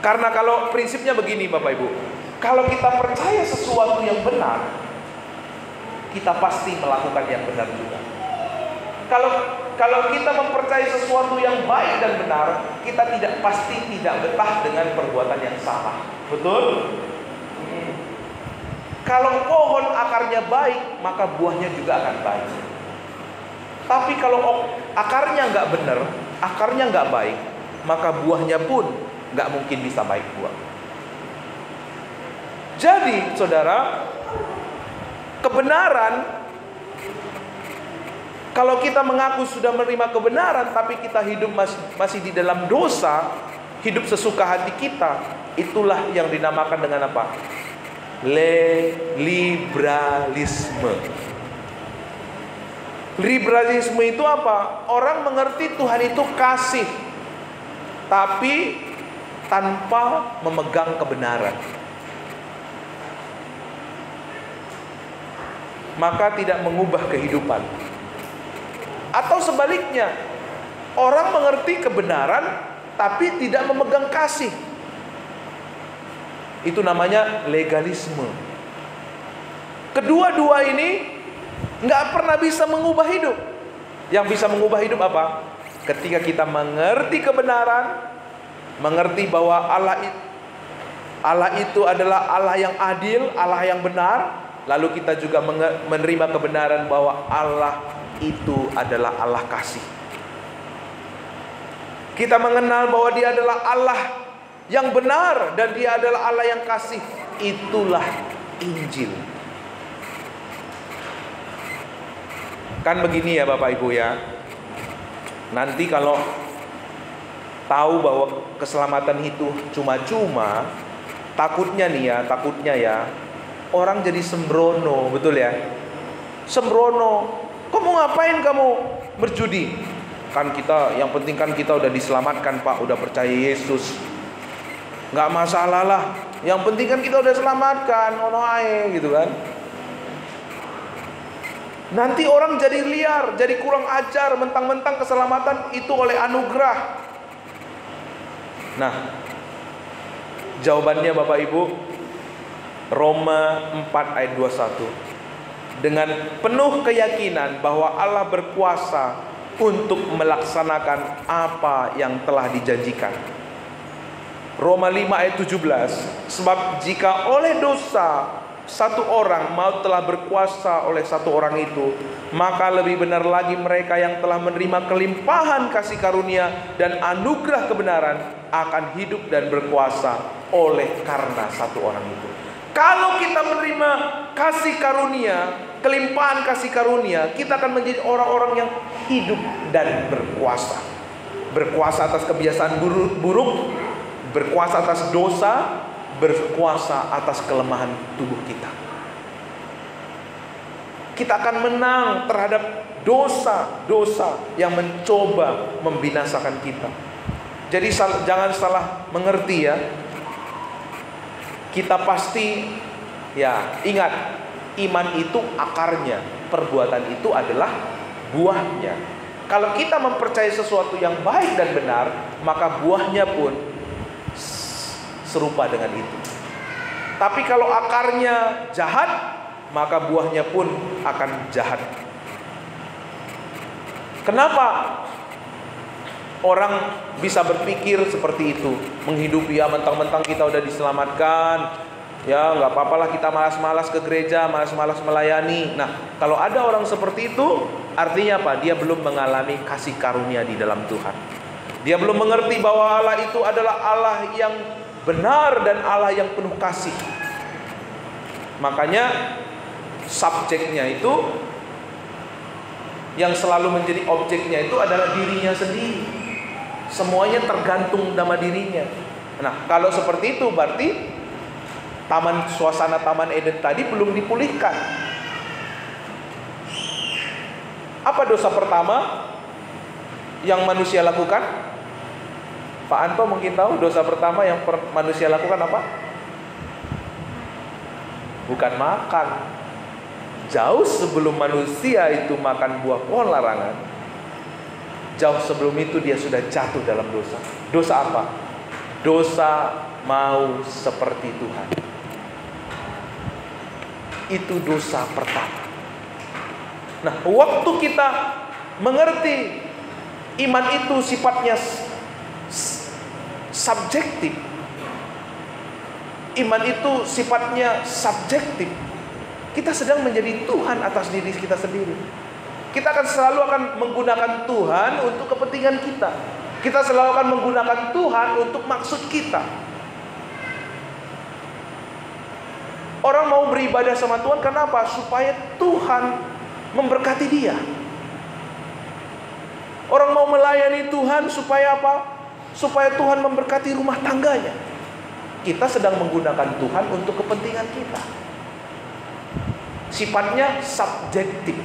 Karena kalau prinsipnya begini Bapak Ibu, kalau kita percaya sesuatu yang benar, kita pasti melakukan yang benar juga. Kalau kita mempercayai sesuatu yang baik dan benar, kita pasti tidak betah dengan perbuatan yang salah. Betul? Kalau pohon akarnya baik, maka buahnya juga akan baik. Tapi kalau akarnya nggak benar, akarnya nggak baik, maka buahnya pun nggak mungkin bisa baik buah. Jadi, saudara, kebenaran, kalau kita mengaku sudah menerima kebenaran, tapi kita hidup masih di dalam dosa, hidup sesuka hati kita, itulah yang dinamakan dengan apa? Liberalisme. Liberalisme itu apa? Orang mengerti Tuhan itu kasih, tapi tanpa memegang kebenaran. Maka tidak mengubah kehidupan. Atau sebaliknya, orang mengerti kebenaran tapi tidak memegang kasih. Itu namanya legalisme. Kedua-dua ini nggak pernah bisa mengubah hidup. Yang bisa mengubah hidup apa? Ketika kita mengerti kebenaran, mengerti bahwa Allah itu adalah Allah yang adil, Allah yang benar. Lalu kita juga menerima kebenaran bahwa Allah itu adalah Allah kasih. Kita mengenal bahwa Dia adalah Allah yang benar dan Dia adalah Allah yang kasih. Itulah Injil. Kan begini ya Bapak Ibu ya. Nanti kalau tahu bahwa keselamatan itu cuma-cuma, takutnya ya, orang jadi sembrono, betul ya? Sembrono. Kamu ngapain kamu berjudi? Kan kita, yang penting kan kita udah diselamatkan Pak, udah percaya Yesus. Nggak masalah lah. Yang penting kan kita udah selamatkan, ono ae gitu kan. Nanti orang jadi liar, jadi kurang ajar, mentang-mentang keselamatan itu oleh anugerah. Nah, jawabannya Bapak Ibu, Roma 4 ayat 21. Dengan penuh keyakinan bahwa Allah berkuasa untuk melaksanakan apa yang telah dijanjikan. Roma 5 ayat 17. Sebab jika oleh dosa satu orang maut telah berkuasa oleh satu orang itu, maka lebih benar lagi mereka yang telah menerima kelimpahan kasih karunia dan anugerah kebenaran akan hidup dan berkuasa oleh karena satu orang itu. Kalau kita menerima kasih karunia, kelimpahan kasih karunia, kita akan menjadi orang-orang yang hidup dan berkuasa. Berkuasa atas kebiasaan buruk, berkuasa atas dosa, berkuasa atas kelemahan tubuh kita. Kita akan menang terhadap dosa-dosa yang mencoba membinasakan kita. Jadi jangan salah mengerti ya. Kita pasti ya ingat, iman itu akarnya, perbuatan itu adalah buahnya. Kalau kita mempercayai sesuatu yang baik dan benar, maka buahnya pun serupa dengan itu. Tapi kalau akarnya jahat, maka buahnya pun akan jahat. Kenapa orang bisa berpikir seperti itu? Menghidupi ya mentang-mentang kita udah diselamatkan, ya nggak apa-apalah kita malas-malas ke gereja, malas-malas melayani. Nah, kalau ada orang seperti itu, artinya apa? Dia belum mengalami kasih karunia di dalam Tuhan. Dia belum mengerti bahwa Allah itu adalah Allah yang benar dan Allah yang penuh kasih. Makanya subjeknya itu, yang selalu menjadi objeknya itu adalah dirinya sendiri. Semuanya tergantung sama dirinya. Nah, kalau seperti itu berarti suasana Taman Eden tadi belum dipulihkan. Apa dosa pertama yang manusia lakukan? Pak Anto mungkin tahu dosa pertama yang manusia lakukan apa? Bukan makan. Jauh sebelum manusia itu makan buah pohon larangan, jauh sebelum itu dia sudah jatuh dalam dosa. Dosa apa? Dosa mau seperti Tuhan. Itu dosa pertama. Nah, waktu kita mengerti iman itu sifatnya subjektif, iman itu sifatnya subjektif, kita sedang menjadi Tuhan atas diri kita sendiri. Kita akan selalu menggunakan Tuhan untuk kepentingan kita. Kita selalu akan menggunakan Tuhan untuk maksud kita. Orang mau beribadah sama Tuhan kenapa? Supaya Tuhan memberkati dia. Orang mau melayani Tuhan supaya apa? Supaya Tuhan memberkati rumah tangganya. Kita sedang menggunakan Tuhan untuk kepentingan kita. Sifatnya subjektif.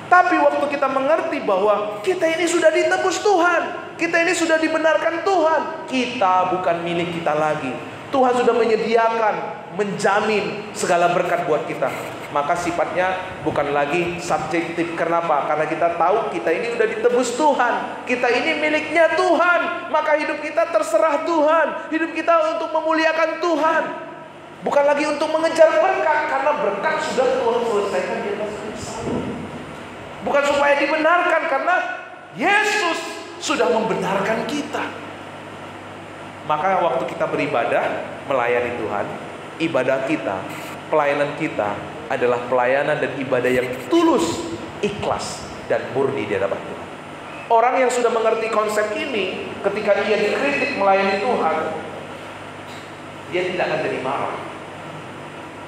Tapi waktu kita mengerti bahwa kita ini sudah ditebus Tuhan, kita ini sudah dibenarkan Tuhan, kita bukan milik kita lagi. Tuhan sudah menyediakan menjamin segala berkat buat kita. Maka sifatnya bukan lagi subjektif. Kenapa? Karena kita tahu kita ini udah ditebus Tuhan, kita ini miliknya Tuhan. Maka hidup kita terserah Tuhan, hidup kita untuk memuliakan Tuhan, bukan lagi untuk mengejar berkat. Karena berkat sudah Tuhan selesaikan di atas kayu salib. Bukan supaya dibenarkan, karena Yesus sudah membenarkan kita. Maka waktu kita beribadah, melayani Tuhan, ibadah kita, pelayanan kita adalah pelayanan dan ibadah yang tulus, ikhlas, dan murni di hadapan Tuhan. Orang yang sudah mengerti konsep ini, ketika ia dikritik melayani Tuhan, dia tidak akan jadi marah.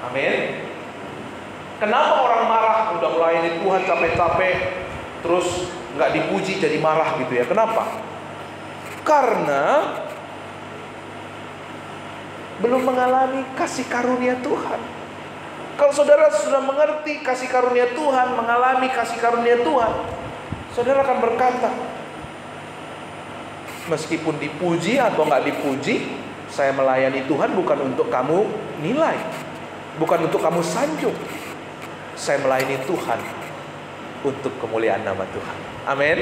Amin. Kenapa orang marah udah melayani Tuhan capek-capek, terus nggak dipuji jadi marah gitu ya? Kenapa? Karena belum mengalami kasih karunia Tuhan. Kalau saudara sudah mengerti kasih karunia Tuhan, mengalami kasih karunia Tuhan, saudara akan berkata, meskipun dipuji atau nggak dipuji, saya melayani Tuhan bukan untuk kamu nilai, bukan untuk kamu sanjung. Saya melayani Tuhan untuk kemuliaan nama Tuhan. Amin.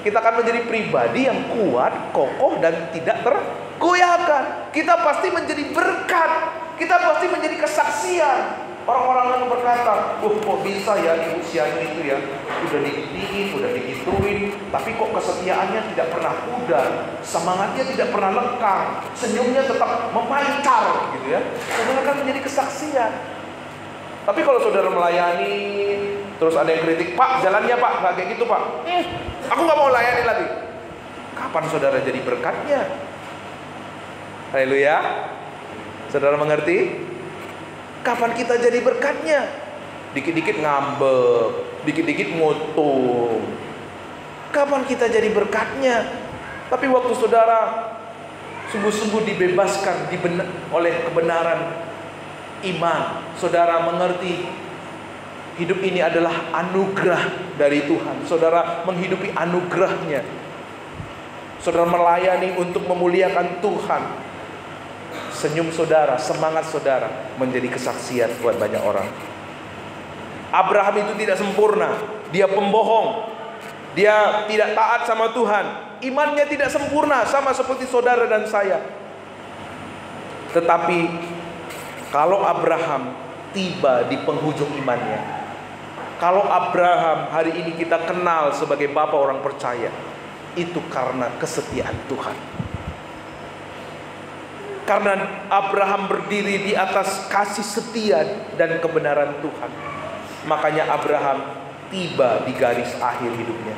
Kita akan menjadi pribadi yang kuat, kokoh, dan tidak tergoyahkan. Kita pasti menjadi berkat. Kita pasti menjadi kesaksian. Orang-orang yang berkata, kok bisa ya di usianya itu ya, udah dididik, udah digituin, tapi kok kesetiaannya tidak pernah pudar, semangatnya tidak pernah lekang, senyumnya tetap memancar gitu ya. Saudara akan menjadi kesaksian. Tapi kalau saudara melayani, terus ada yang kritik, Pak jalannya Pak, nggak kayak gitu Pak, aku nggak mau layani lagi. Kapan saudara jadi berkatnya? Haleluya. Saudara mengerti? Kapan kita jadi berkatnya? Dikit-dikit ngambek, dikit-dikit ngutung. Kapan kita jadi berkatnya? Tapi waktu saudara sungguh-sungguh dibebaskan oleh kebenaran iman, saudara mengerti hidup ini adalah anugerah dari Tuhan. Saudara menghidupi anugerahnya. Saudara melayani untuk memuliakan Tuhan. Senyum saudara, semangat saudara menjadi kesaksian buat banyak orang. Abraham itu tidak sempurna, dia pembohong, dia tidak taat sama Tuhan, imannya tidak sempurna, sama seperti saudara dan saya. Tetapi kalau Abraham tiba di penghujung imannya, kalau Abraham hari ini kita kenal sebagai bapa orang percaya, itu karena kesetiaan Tuhan. Karena Abraham berdiri di atas kasih setia dan kebenaran Tuhan, makanya Abraham tiba di garis akhir hidupnya.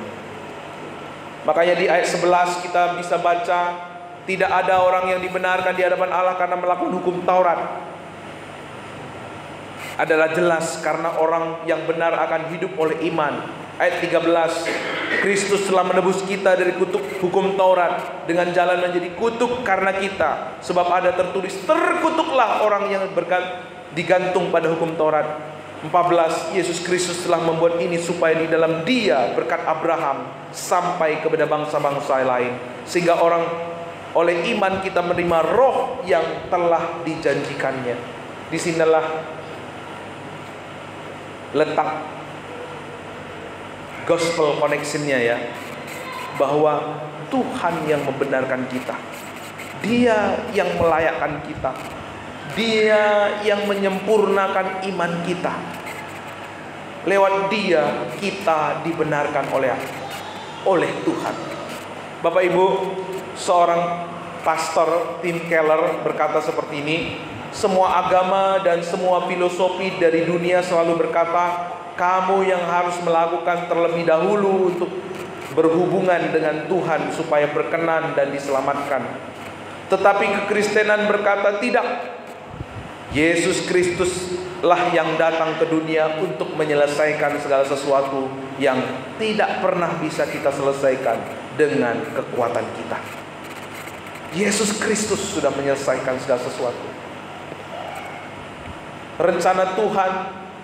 Makanya di ayat 11 kita bisa baca, tidak ada orang yang dibenarkan di hadapan Allah karena melakukan hukum Taurat. Adalah jelas karena orang yang benar akan hidup oleh iman. Ayat 13, Kristus telah menebus kita dari kutuk hukum Taurat dengan jalan menjadi kutuk karena kita. Sebab ada tertulis, terkutuklah orang yang digantung pada hukum Taurat. 14, Yesus Kristus telah membuat ini supaya di dalam Dia berkat Abraham sampai kepada bangsa-bangsa lain, sehingga orang oleh iman kita menerima roh yang telah dijanjikannya. Disinilah letak gospel connectionnya ya, bahwa Tuhan yang membenarkan kita, Dia yang melayakkan kita, Dia yang menyempurnakan iman kita. Lewat Dia kita dibenarkan oleh Tuhan. Bapak Ibu, seorang pastor Tim Keller berkata seperti ini, semua agama dan semua filosofi dari dunia selalu berkata, kamu yang harus melakukan terlebih dahulu untuk berhubungan dengan Tuhan supaya berkenan dan diselamatkan. Tetapi kekristenan berkata tidak. Yesus Kristuslah yang datang ke dunia untuk menyelesaikan segala sesuatu yang tidak pernah bisa kita selesaikan dengan kekuatan kita. Yesus Kristus sudah menyelesaikan segala sesuatu. Rencana Tuhan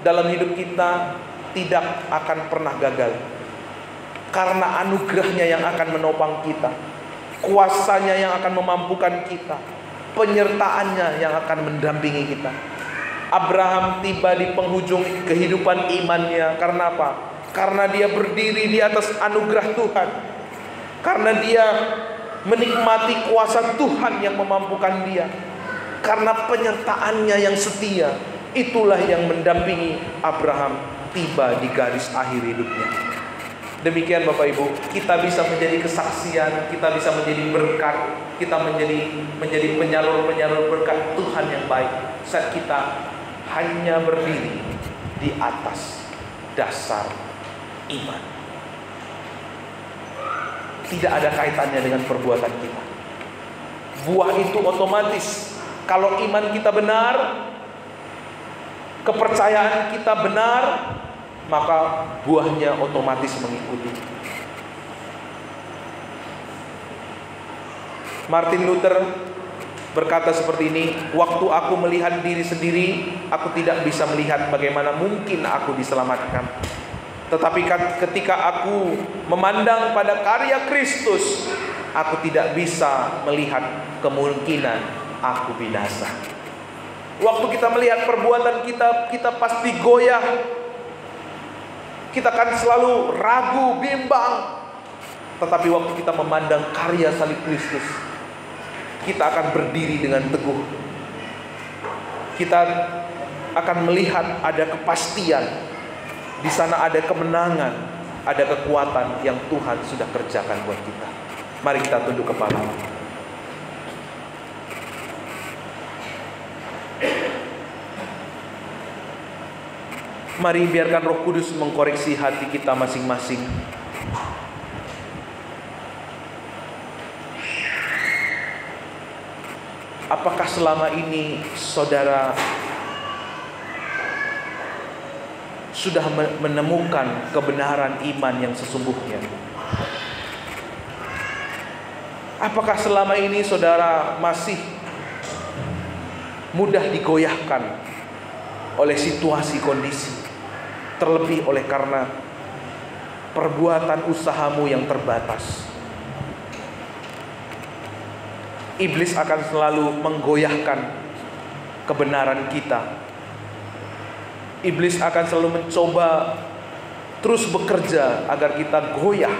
dalam hidup kita tidak akan pernah gagal, karena anugerahnya yang akan menopang kita, kuasanya yang akan memampukan kita, penyertaannya yang akan mendampingi kita. Abraham tiba di penghujung kehidupan imannya. Karena apa? Karena dia berdiri di atas anugerah Tuhan. Karena dia menikmati kuasa Tuhan yang memampukan dia. Karena penyertaannya yang setia. Itulah yang mendampingi Abraham tiba di garis akhir hidupnya. Demikian Bapak Ibu, kita bisa menjadi kesaksian, kita bisa menjadi berkat, kita menjadi penyalur-penyalur berkat Tuhan yang baik saat kita hanya berdiri di atas dasar iman. Tidak ada kaitannya dengan perbuatan kita. Buah itu otomatis. Kalau iman kita benar, kepercayaan kita benar, maka buahnya otomatis mengikuti. Martin Luther berkata seperti ini, waktu aku melihat diri sendiri, aku tidak bisa melihat bagaimana mungkin aku diselamatkan. Tetapi ketika aku memandang pada karya Kristus, aku tidak bisa melihat kemungkinan aku binasa. Waktu kita melihat perbuatan kita, kita pasti goyah. Kita akan selalu ragu, bimbang. Tetapi waktu kita memandang karya salib Kristus, kita akan berdiri dengan teguh. Kita akan melihat ada kepastian. Di sana ada kemenangan, ada kekuatan yang Tuhan sudah kerjakan buat kita. Mari kita tunduk kepala. Mari biarkan Roh Kudus mengkoreksi hati kita masing-masing. Apakah selama ini saudara sudah menemukan kebenaran iman yang sesungguhnya? Apakah selama ini saudara masih mudah digoyahkan oleh situasi kondisi? Terlebih oleh karena perbuatan usahamu yang terbatas. Iblis akan selalu menggoyahkan kebenaran kita. Iblis akan selalu mencoba terus bekerja agar kita goyah,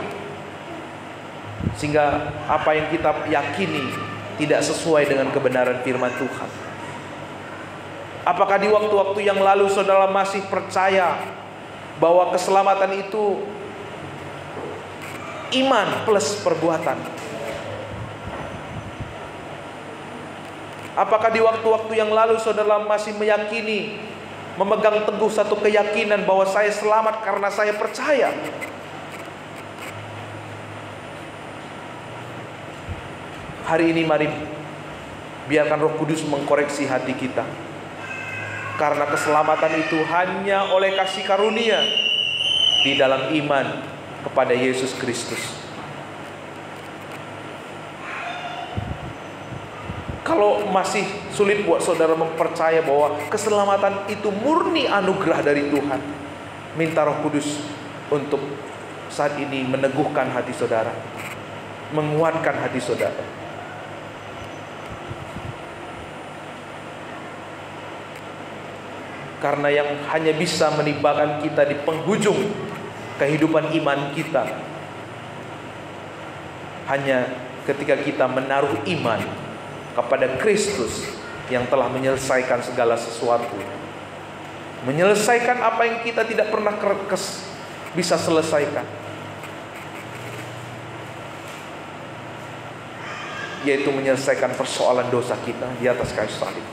sehingga apa yang kita yakini tidak sesuai dengan kebenaran firman Tuhan. Apakah di waktu-waktu yang lalu saudara masih percaya bahwa keselamatan itu iman plus perbuatan? Apakah di waktu-waktu yang lalu saudara masih meyakini, memegang teguh satu keyakinan bahwa saya selamat karena saya percaya? Hari ini mari biarkan Roh Kudus mengkoreksi hati kita. Karena keselamatan itu hanya oleh kasih karunia di dalam iman kepada Yesus Kristus. Kalau masih sulit buat saudara mempercaya bahwa keselamatan itu murni anugerah dari Tuhan, minta Roh Kudus untuk saat ini meneguhkan hati saudara, menguatkan hati saudara. Karena yang hanya bisa menibakan kita di penghujung kehidupan iman kita hanya ketika kita menaruh iman kepada Kristus yang telah menyelesaikan segala sesuatu, menyelesaikan apa yang kita tidak pernah bisa selesaikan, yaitu menyelesaikan persoalan dosa kita di atas kayu salib.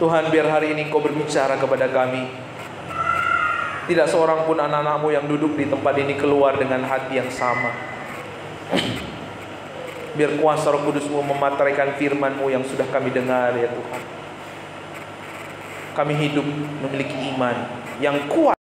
Tuhan, biar hari ini Kau berbicara kepada kami. Tidak seorang pun anak-anak-Mu yang duduk di tempat ini keluar dengan hati yang sama. Biar kuasa Roh Kudus-Mu memateraikan firman-Mu yang sudah kami dengar, ya Tuhan. Kami hidup memiliki iman yang kuat